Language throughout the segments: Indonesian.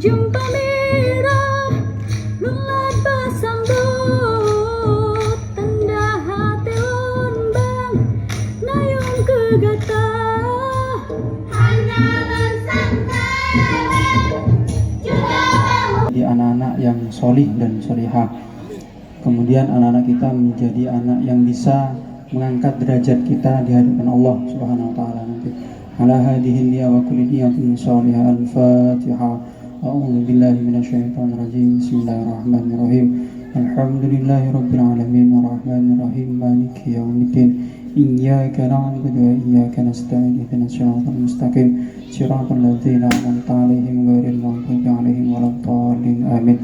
Jumpa merah lungat basambut tanda hati unbang nayung kegata hanya jadi anak-anak yang solih dan solihah. Kemudian anak-anak kita menjadi anak yang bisa mengangkat derajat kita di hadapan Allah Subhanahu wa taala nanti. Ala hadhihi niyya wa kulli niyatin shalihah. Al-Fatihah. A'udzu billahi minasyaitonir rajim. Bismillahirrahmanirrahim. Alhamdulillahirabbil alamin arrahmanir rahim maliki yaumiddin. Iyyaka na'budu wa iyyaka nasta'in ihdinas siratal mustaqim siratal ladzina an'amta 'alaihim ghairil maghdubi 'alaihim waladdallin. Amin.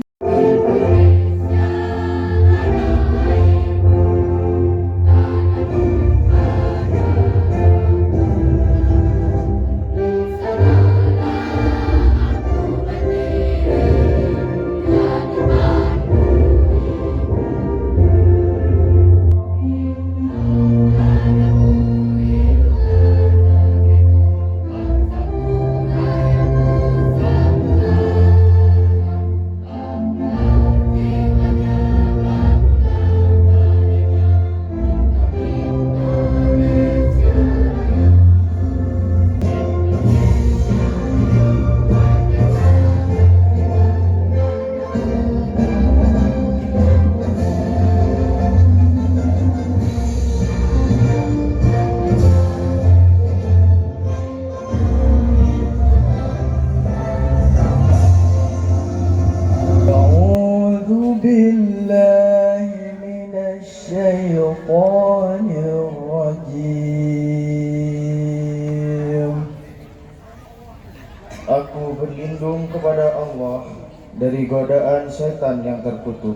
Aku berlindung kepada Allah dari godaan setan yang terkutuk.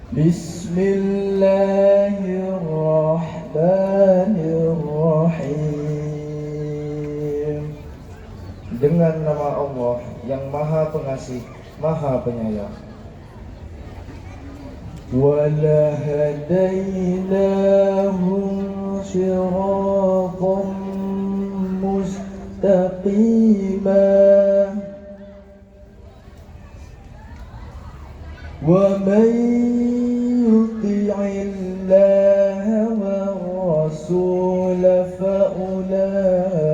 Bismillahirrahmanirrahim. Dengan nama Allah yang Maha Pengasih, Maha Penyayang. وَلَهَدَيْنَاهُمْ صِرَاطًا مُسْتَقِيمًا وَمَنْ يُطِعِ اللَّهَ وَالرَّسُولَ فَأُولَئِكَ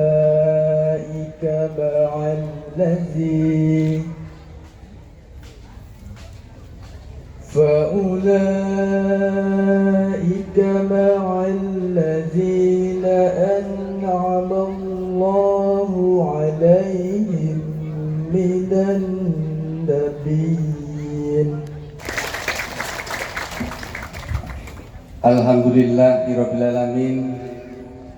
مع الذين أنعم الله عليهم من النبيين. Alhamdulillahirabbil alamin.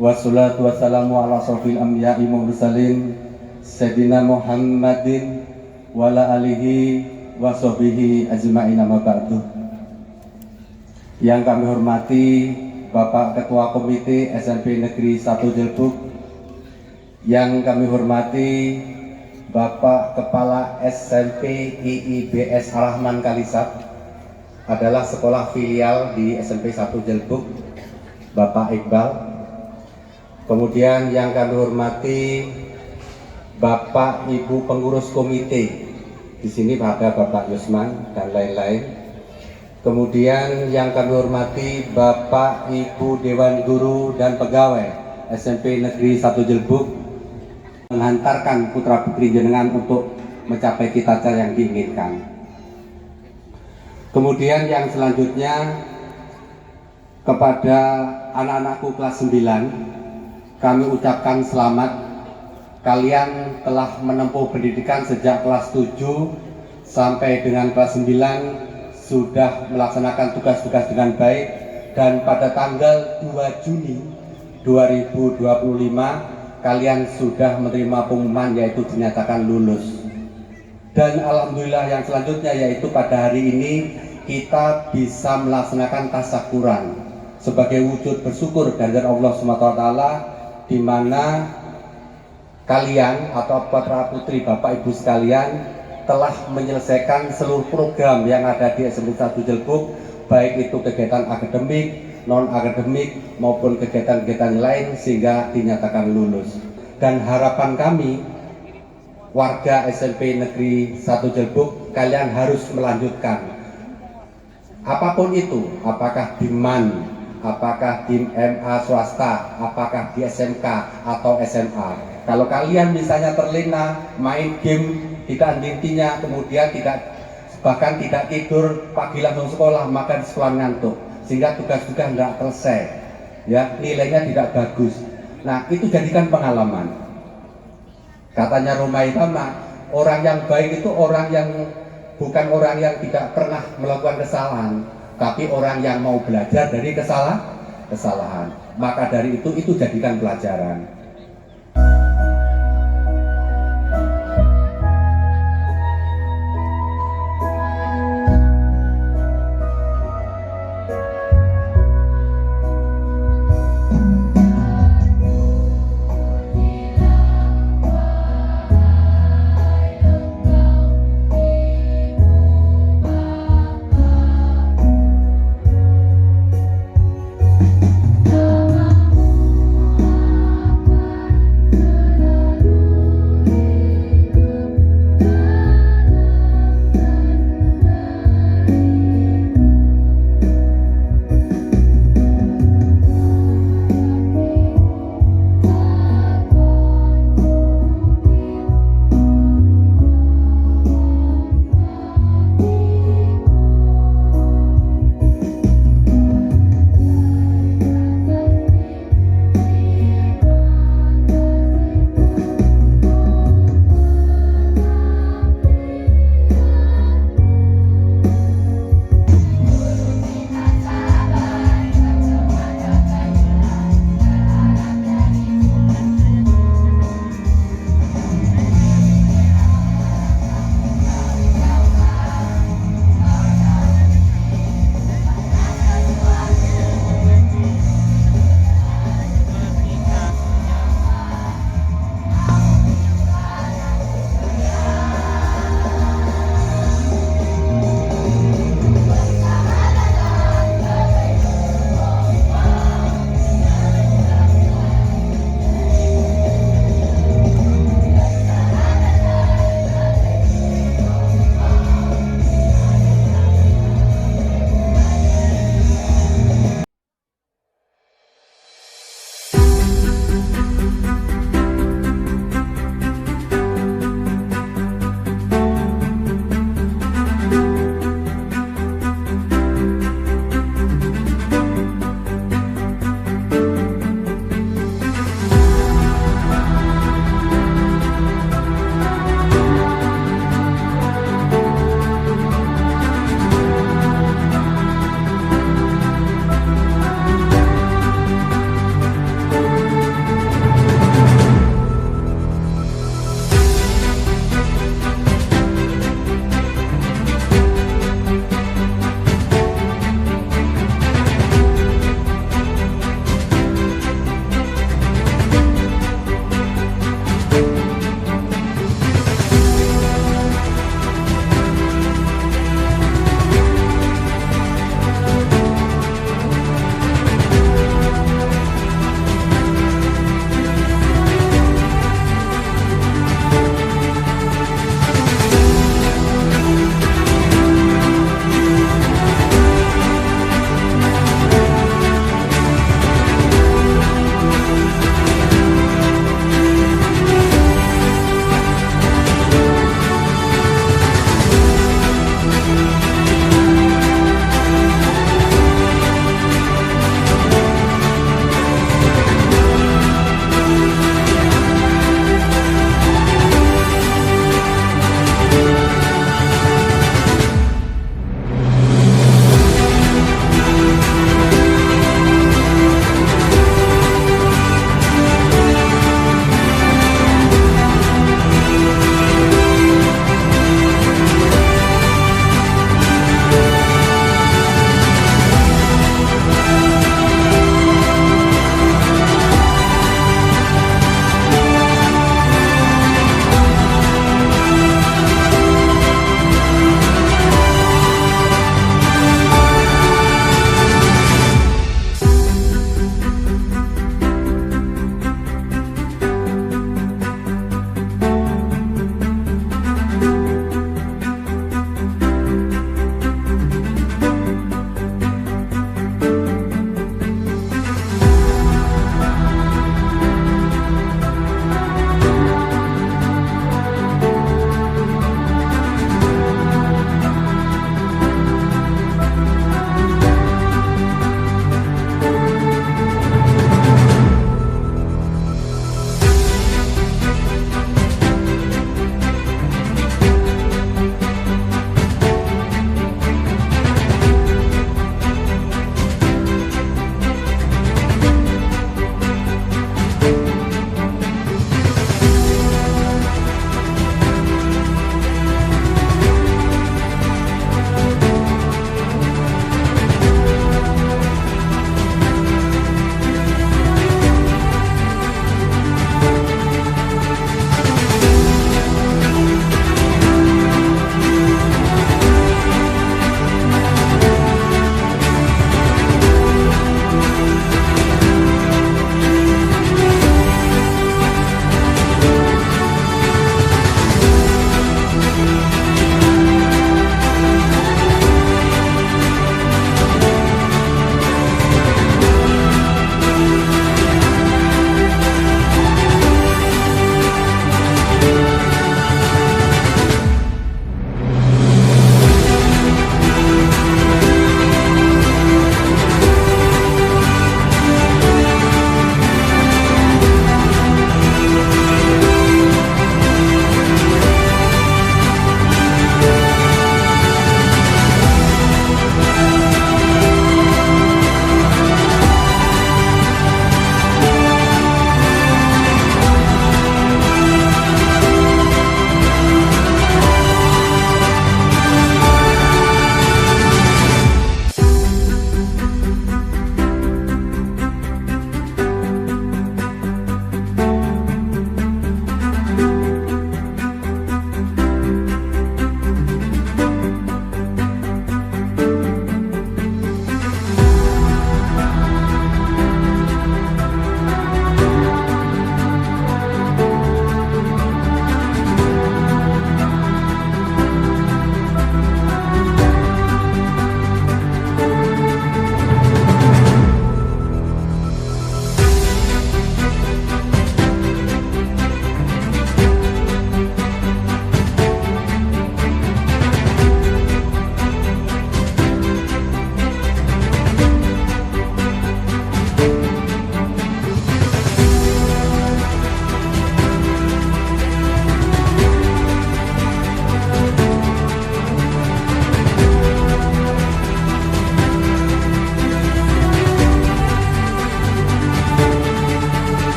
Wassalatu wassalamu ala asrofil anbiya'i wal mursalin Sayyidina Muhammadin wa ala alihi wa sahbihi ajma'in, amma ba'du. Yang kami hormati Bapak Ketua Komite SMP Negeri 1 Jelbuk, yang kami hormati Bapak Kepala SMP IIBS Ar-Rahman Kalisat, adalah sekolah filial di SMP 1 Jelbuk, Bapak Iqbal. Kemudian yang kami hormati Bapak Ibu pengurus komite, di sini ada Bapak Yusman dan lain-lain. Kemudian yang kami hormati Bapak Ibu Dewan Guru dan Pegawai SMP Negeri 1 Jelbuk, menghantarkan putra putri jenengan untuk mencapai cita-cita yang diinginkan. Kemudian yang selanjutnya kepada anak-anakku kelas 9, kami ucapkan selamat. Kalian telah menempuh pendidikan sejak kelas 7 sampai dengan kelas 9, sudah melaksanakan tugas-tugas dengan baik, dan pada tanggal 2 Juni 2025 kalian sudah menerima pengumuman, yaitu dinyatakan lulus. Dan alhamdulillah yang selanjutnya yaitu pada hari ini kita bisa melaksanakan tasyakuran sebagai wujud bersyukur dari Allah SWT, di mana kalian atau putra putri Bapak Ibu sekalian telah menyelesaikan seluruh program yang ada di SMP 1 Jelbuk, baik itu kegiatan akademik, non-akademik maupun kegiatan-kegiatan lain, sehingga dinyatakan lulus. Dan harapan kami warga SMP Negeri 1 Jelbuk, kalian harus melanjutkan apapun itu, apakah di MAN, apakah di MA swasta, apakah di SMK atau SMA. Kalau kalian misalnya terlena main game tidak henti-hentinya, kemudian bahkan tidak tidur, pagi langsung sekolah, maka di sekolah ngantuk, sehingga tugas-tugas tidak selesai, ya, nilainya tidak bagus. Nah, itu jadikan pengalaman. Katanya Roma Irama, orang yang baik itu orang yang bukan orang yang tidak pernah melakukan kesalahan, tapi orang yang mau belajar dari kesalahan. Maka dari itu jadikan pelajaran.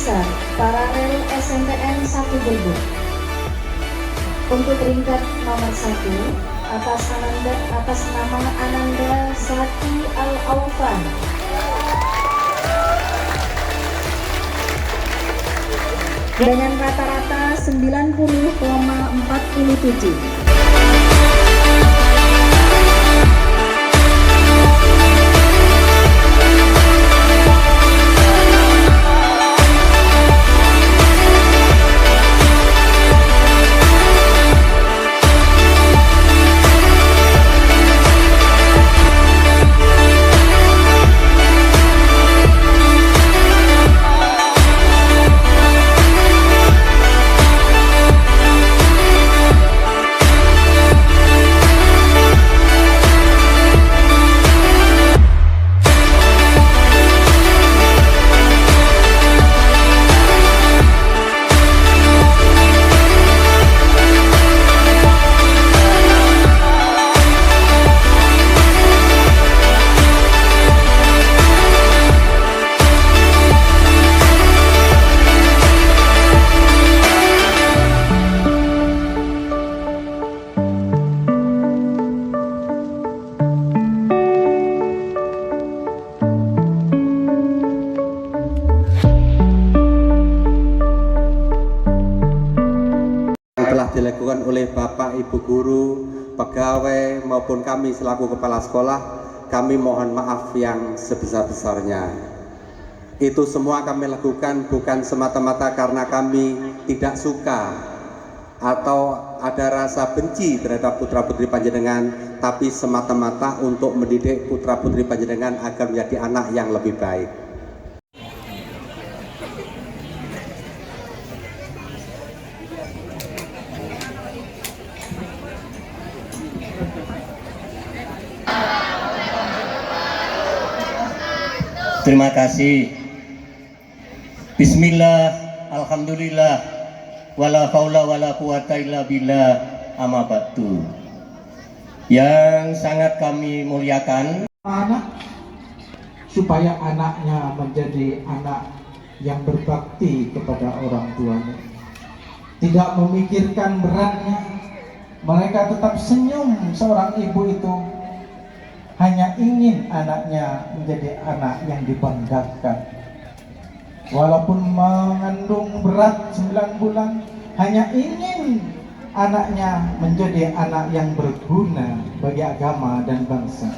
Besar Paralel SMPN 1 Jelbuk. Untuk peringkat nomor 1 atas nama Ananda Sati Al-Aufan. Dengan rata-rata 90,47. Telah dilakukan oleh Bapak Ibu guru, pegawai maupun kami selaku kepala sekolah, kami mohon maaf yang sebesar-besarnya. Itu semua kami lakukan bukan semata-mata karena kami tidak suka atau ada rasa benci terhadap putra-putri panjenengan, tapi semata-mata untuk mendidik putra-putri panjenengan agar menjadi anak yang lebih baik. Terima kasih. Bismillah, alhamdulillah, wala haula wala quwata illa billah, amma ba'du. Yang sangat kami muliakan, anak supaya anaknya menjadi anak yang berbakti kepada orang tuanya, tidak memikirkan beratnya. Mereka tetap senyum. Seorang ibu itu hanya ingin anaknya menjadi anak yang dibanggakan. Walaupun mengandung berat 9 bulan, hanya ingin anaknya menjadi anak yang berguna bagi agama dan bangsa.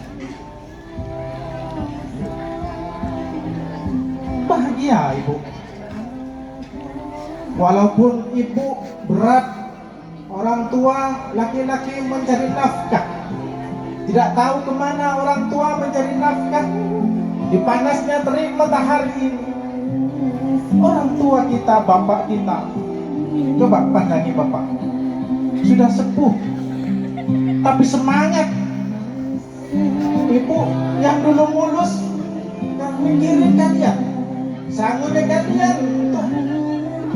Bahagia ibu. Walaupun ibu berat, orang tua laki-laki mencari nafkah, tidak tahu kemana orang tua mencari nafkah di panasnya terik matahari ini. Orang tua kita, bapak kita, coba pandangi bapak, sudah sepuh tapi semangat. Ibu yang dulu mulus, yang mikirin kalian, sanggupnya kalian untuk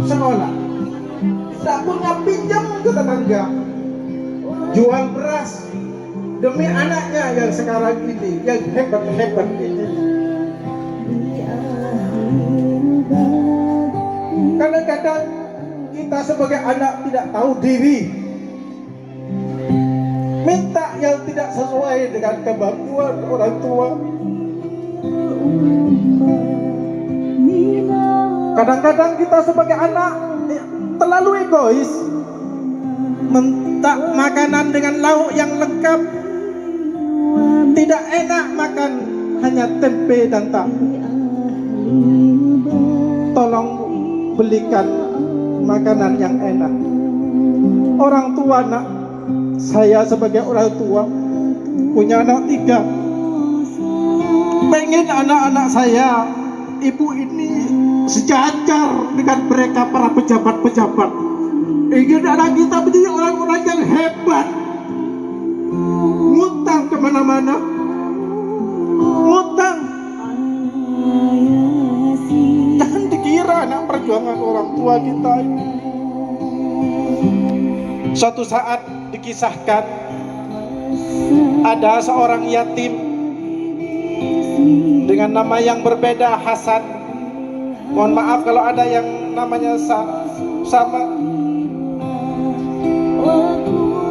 sekolah, tidak punya pinjam ke tetangga, jual beras demi anaknya yang sekarang ini, yang hebat-hebat ini. Kadang-kadang kita sebagai anak tidak tahu diri, minta yang tidak sesuai dengan kemampuan orang tua. Kadang-kadang kita sebagai anak terlalu egois, minta makanan dengan lauk yang lengkap. Tidak enak makan hanya tempe dan tahu. Tolong belikan makanan yang enak. Orang tua nak, saya sebagai orang tua punya anak 3. Pengen anak-anak saya, ibu ini sejajar dengan mereka para pejabat-pejabat. Ingin anak kita menjadi orang-orang yang hebat. Ngutang kemana-mana, ngutang. Jangan dikira anak perjuangan orang tua kita ini. Suatu saat dikisahkan ada seorang yatim dengan nama yang berbeda, Hasan. Mohon maaf kalau ada yang namanya sama.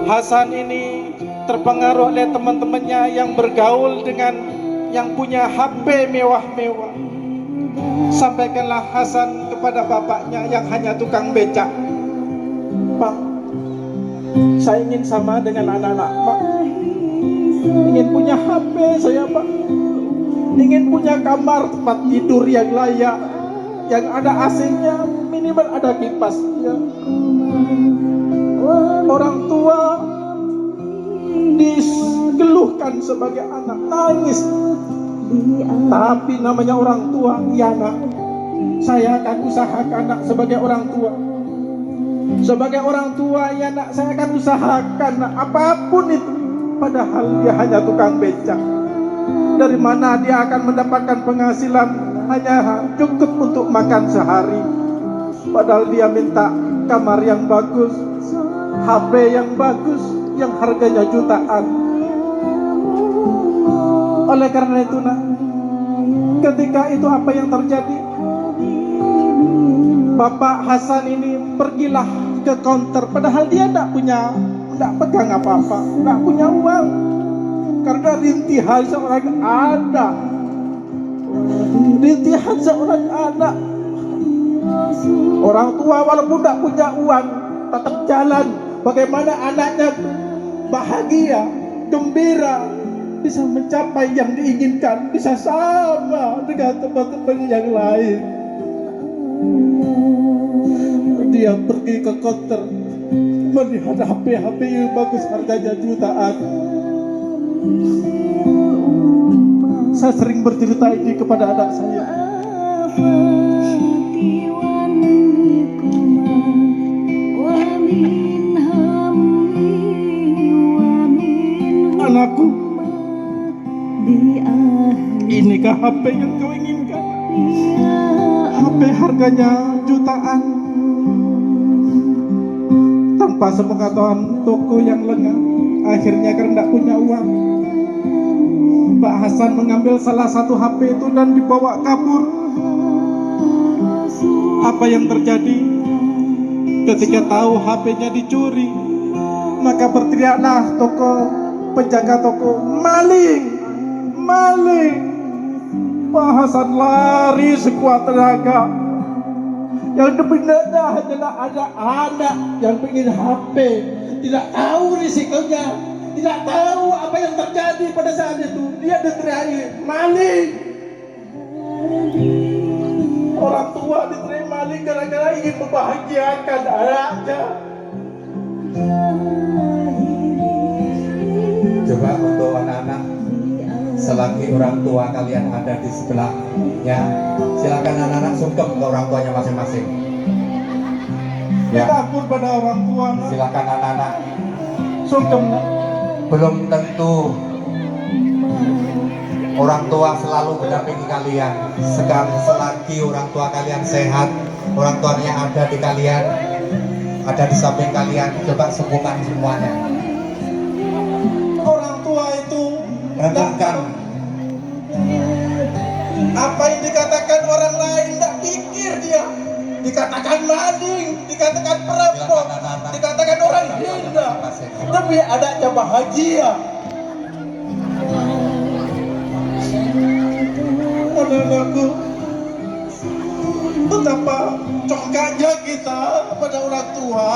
Hasan ini terpengaruh oleh teman-temannya yang bergaul dengan yang punya HP mewah-mewah. Sampaikanlah Hasan kepada bapaknya yang hanya tukang becak. Pak, saya ingin sama dengan anak-anak, Pak. Ingin punya HP saya, Pak. Ingin punya kamar tempat tidur yang layak, yang ada AC-nya, minimal ada kipasnya. Orang tua dikeluhkan sebagai anak, nangis. Tapi namanya orang tua, ya nak, saya akan usahakan nak sebagai orang tua. Sebagai orang tua, ya nak, saya akan usahakan nak, apapun itu. Padahal dia hanya tukang becak. Dari mana dia akan mendapatkan penghasilan hanya cukup untuk makan sehari. Padahal dia minta kamar yang bagus, HP yang bagus, yang harganya jutaan. Oleh karena itu nak, ketika itu apa yang terjadi? Bapak Hasan ini pergilah ke counter, padahal dia tidak pegang apa-apa, tidak punya uang. Karena rintihan seorang anak, rintihan seorang anak. Orang tua walaupun tidak punya uang, tetap jalan. Bagaimana anaknya bahagia, gembira, bisa mencapai yang diinginkan, bisa sama dengan teman-teman yang lain. Dia pergi ke counter, melihat HP yang bagus, harganya jutaan. Saya sering bercerita ini kepada anak saya. Anakku, inikah HP yang kau inginkan? HP harganya jutaan, tanpa sepengetahuan toko yang lengah. Akhirnya karena tidak punya uang, Pak Hasan mengambil salah satu HP itu dan dibawa kabur. Apa yang terjadi? Ketika tahu HP-nya dicuri, maka berteriaklah penjaga toko, maling, maling. Pak Hasan lari sekuat tenaga. Yang sebenarnya adalah ada anak yang ingin HP, tidak tahu risikonya, tidak tahu apa yang terjadi pada saat itu. Dia diteriaki maling. Orang tua diteriaki maling gara-gara ingin membahagiakan anaknya. Coba untuk anak-anak, selagi orang tua kalian ada di sebelahnya, silakan anak-anak sungkem ke orang tuanya masing-masing. Ya, Takut pada orang tua, nak. silakan anak-anak. Sungkem, nak. Belum tentu orang tua selalu mendampingi kalian. Selagi orang tua kalian sehat, orang tuanya ada di kalian, ada di samping kalian, coba sembuhkan semuanya. Orang tua itu Renungkan apa yang dikatakan orang lain, tidak pikir dia. Dikatakan maling, dikatakan perampok, dikatakan orang hina, tapi adanya bahagia. Anak-anakku, betapa congkaknya kita pada orang tua.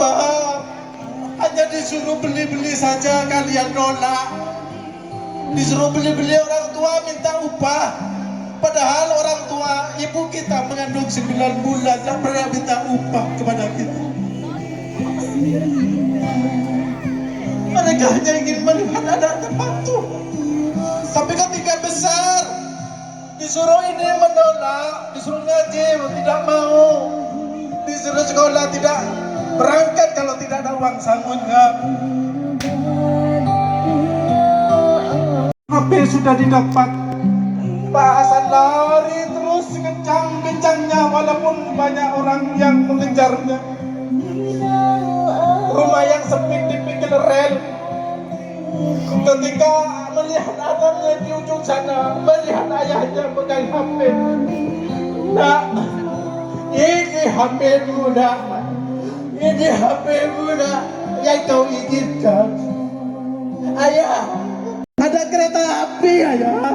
Maaf, hanya disuruh beli-beli saja kalian nolak. Disuruh beli-beli orang tua minta upah. Padahal orang tua ibu kita mengandung 9 bulan tak pernah minta upah kepada kita. Mereka hanya ingin melihat anaknya patuh. Tapi ketika besar, disuruh ini menolak, disuruh ngaji tidak mau, disuruh sekolah tidak berangkat kalau tidak ada uang sanggupnya. HP sudah didapat, Pak Hasan lari terus kencang-kencangnya walaupun banyak orang yang mengejarnya. Rumah yang sempit di pinggir rel, Ketika melihat anaknya di ujung sana, melihat ayahnya pegang HP. Nak, ini HP-mu nak. Ini HP-mu nak yang kau inginkan. Ayah, ada kereta api ayah.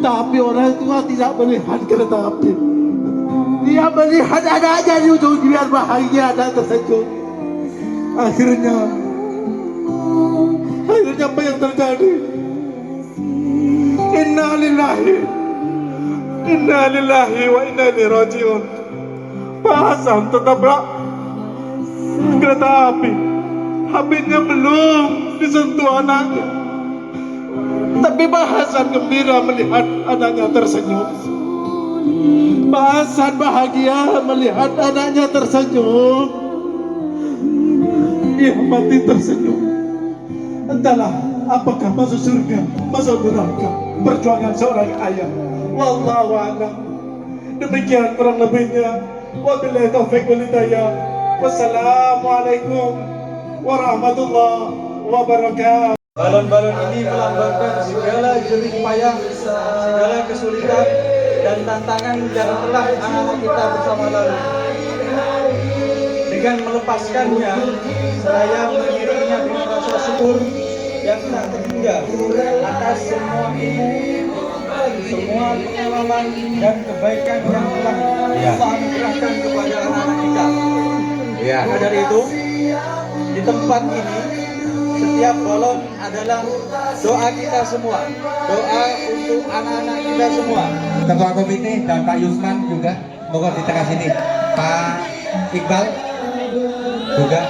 Tapi orang tua tidak melihat kereta api. Dia melihat anaknya di ujung biar bahagia dan tersenyum. Akhirnya apa yang terjadi? Inna lillahi wa inna ilaihi rajiun. Pak Hasan tertabrak kereta api. HP-nya belum disentuh anaknya. Tapi Pak Hasan gembira melihat anaknya tersenyum. Pak Hasan bahagia melihat anaknya tersenyum. Dia mati tersenyum. Entahlah apakah masuk surga, masuk neraka. Perjuangan seorang ayah. Wallahu a'lam. Demikian kurang lebihnya. Wabillahi taufiq wal hidayah. Wassalamualaikum warahmatullahi wabarakatuh. Balon-balon ini melambangkan segala jerih payah, segala kesulitan dan tantangan yang telah anak-anak kita bersama lalu. Dengan melepaskannya, saya mengiringnya dengan rasa syukur yang tak terhingga atas semua ilmu, semua pengalaman dan kebaikan yang telah Allah anugerahkan kepada anak-anak kita. Maka dari itu, di tempat ini setiap balon adalah doa kita semua, doa untuk anak-anak kita semua. Ketua komite dan Pak Yusman juga mohon di tengah sini. Pak Iqbal juga.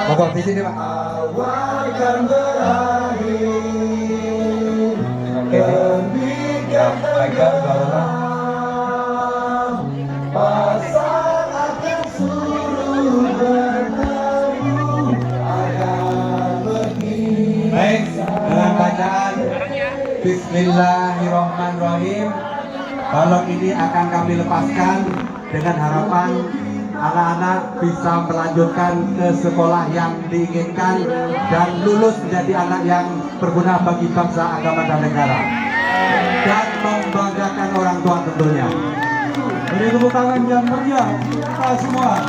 Mohon di sini Pak. Oke. Ya, baiklah balonnya. Baik, dengan bacaan Bismillahirrahmanirrahim, balon ini akan kami lepaskan dengan harapan anak-anak bisa melanjutkan ke sekolah yang diinginkan dan lulus menjadi anak yang berguna bagi bangsa, agama, dan negara, dan membanggakan orang tua tentunya. Beri tepuk tangan yang meriah kita semua.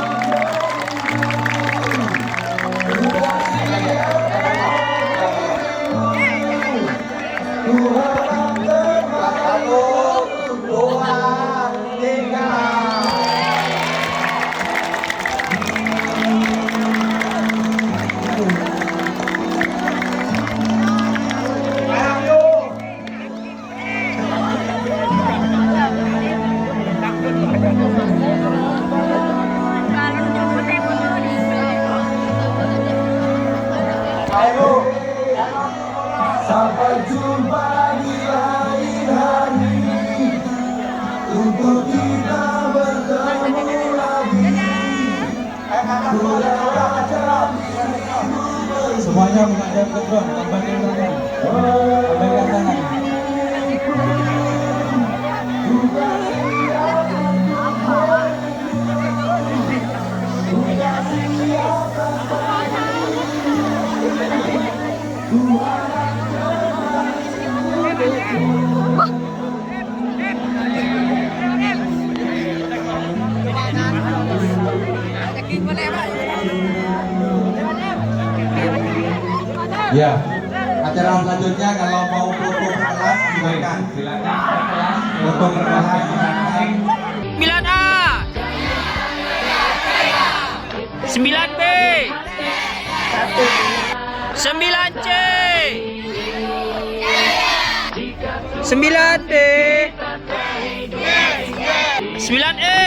Sampai jumpa di lain hari untuk kita bertemu lagi. Semuanya menghadap ke front, kembali tangan. Kembalikan tangan. Ya, acara selanjutnya kalau mau foto berkelas silakan. Foto berkelas silakan. 9A 9B 9C 9D 9E